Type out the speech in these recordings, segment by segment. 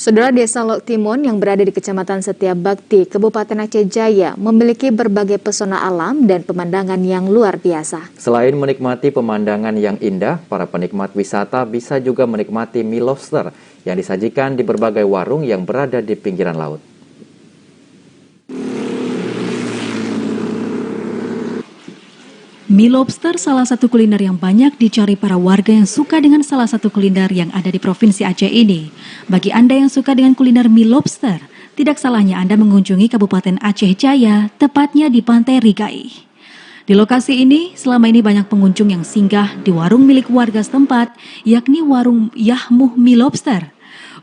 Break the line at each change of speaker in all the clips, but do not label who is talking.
Saudara, Desa Lok Timun yang berada di Kecamatan Setiabakti, Kabupaten Aceh Jaya memiliki berbagai pesona alam dan pemandangan yang luar biasa.
Selain menikmati pemandangan yang indah, para penikmat wisata bisa juga menikmati mie lobster yang disajikan di berbagai warung yang berada di pinggiran laut.
Mie lobster salah satu kuliner yang banyak dicari para warga yang suka dengan salah satu kuliner yang ada di Provinsi Aceh ini. Bagi Anda yang suka dengan kuliner mie lobster, tidak salahnya Anda mengunjungi Kabupaten Aceh Jaya, tepatnya di Pantai Rigai. Di lokasi ini, selama ini banyak pengunjung yang singgah di warung milik warga setempat, yakni warung Yahmuh Mie Lobster.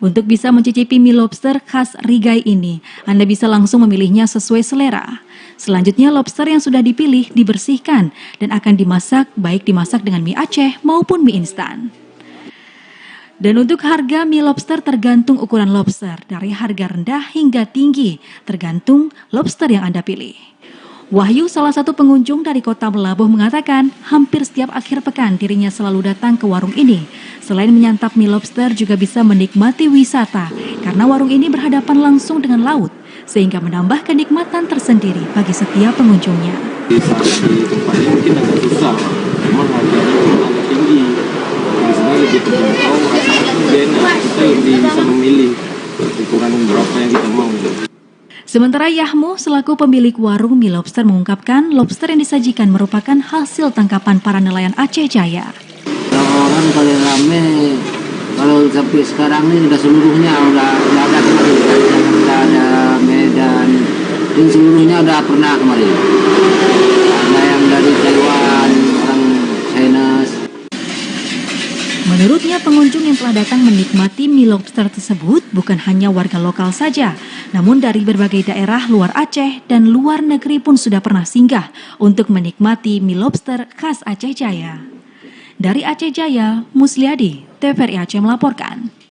Untuk bisa mencicipi mie lobster khas Rigai ini, Anda bisa langsung memilihnya sesuai selera. Selanjutnya, lobster yang sudah dipilih dibersihkan dan akan dimasak, baik dimasak dengan mie Aceh maupun mie instan. Dan untuk harga mie lobster tergantung ukuran lobster, dari harga rendah hingga tinggi, tergantung lobster yang Anda pilih. Wahyu, salah satu pengunjung dari Kota Melabuh, mengatakan hampir setiap akhir pekan dirinya selalu datang ke warung ini. Selain menyantap mie lobster, juga bisa menikmati wisata karena warung ini berhadapan langsung dengan laut, sehingga menambah kenikmatan tersendiri bagi setiap pengunjungnya.
Di tempat ini mungkin agak susah, memang harganya agak tinggi. Di sini lebih terjangkau, rasanya lebih enak, kita lebih bisa memilih ukuran berapa yang kita mau.
Sementara Yahmuh selaku pemilik warung mie lobster mengungkapkan lobster yang disajikan merupakan hasil tangkapan para nelayan Aceh Jaya.
Orang paling rame kalau sampai sekarang ini udah seluruhnya udah ada kemarin, udah ada Medan, dan seluruhnya udah pernah kemarin. Ada yang dari Taiwan, orang China.
Menurutnya, pengunjung yang telah datang menikmati mie lobster tersebut bukan hanya warga lokal saja, namun dari berbagai daerah luar Aceh dan luar negeri pun sudah pernah singgah untuk menikmati mie lobster khas Aceh Jaya. Dari Aceh Jaya, Musliadi, TVRI Aceh melaporkan.